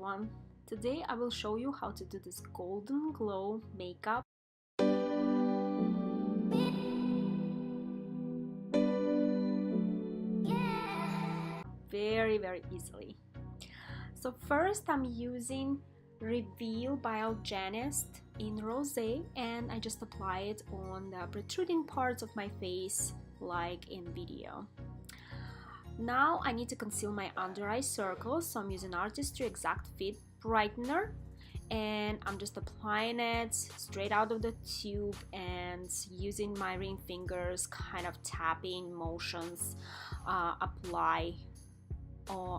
everyone. Today I will show you how to do this golden glow makeup. Very easily. So first I'm using Reveal by Algenist in Rosé, and I just apply it on the protruding parts of my face like in video. Now I need to conceal my under eye circles, so I'm using Artistry Exact Fit Brightener, and I'm just applying it straight out of the tube and using my ring fingers, kind of tapping motions, apply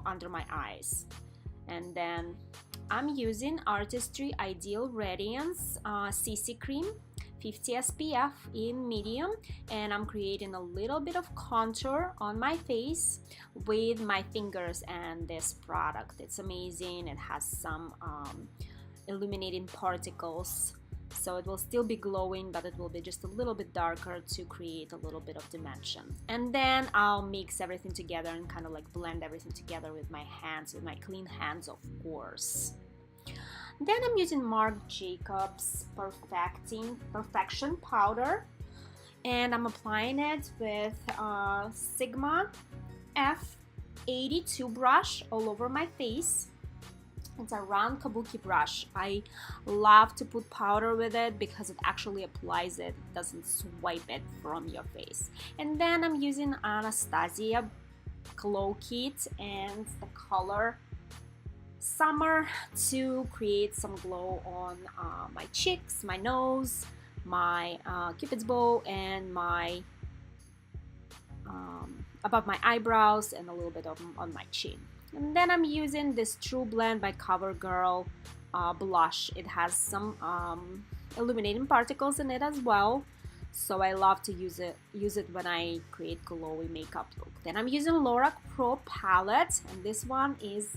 under my eyes. And then I'm using Artistry Ideal Radiance CC Cream 50 SPF in medium, and I'm creating a little bit of contour on my face with my fingers and this product. It's amazing. It has some illuminating particles, so it will still be glowing, but it will be just a little bit darker to create a little bit of dimension. And then I'll mix everything together and kind of like blend everything together with my hands, with my clean hands, of course. Then I'm using Marc Jacobs Perfection Powder, and I'm applying it with Sigma F82 brush all over my face. It's a round kabuki brush. I love to put powder with it because it actually applies it, doesn't swipe it from your face. And then I'm using Anastasia Glow Kit and the color Summer to create some glow on my cheeks, my nose, my cupid's bow, and my above my eyebrows, and a little bit on my chin. And then I'm using this True Blend by CoverGirl blush. It has some illuminating particles in it as well, so I love to use it when I create glowy makeup look. Then I'm using Lorac Pro palette, and this one is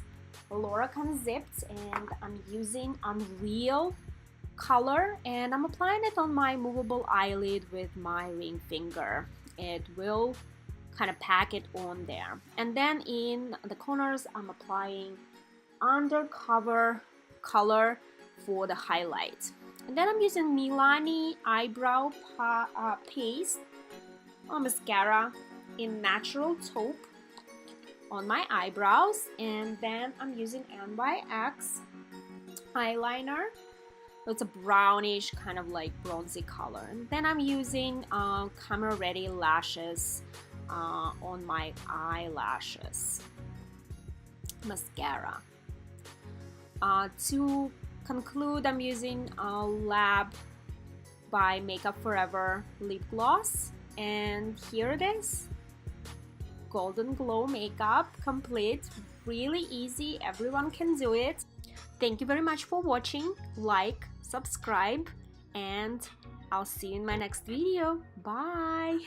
Lorac Unzipped, and I'm using Unreal color, and I'm applying it on my movable eyelid with my ring finger. It will kind of pack it on there. And then in the corners I'm applying Undercover color for the highlight. And then I'm using Milani eyebrow paste or mascara in Natural Taupe on my eyebrows. And then I'm using NYX eyeliner. It's a brownish, kind of like bronzy color. And then I'm using Camera Ready lashes on my eyelashes, mascara. To conclude, I'm using Lab by Makeup Forever lip gloss, and here it is, golden glow makeup complete. Really easy, everyone can do it. Thank you very much for watching. Like, subscribe, and I'll see you in my next video. Bye.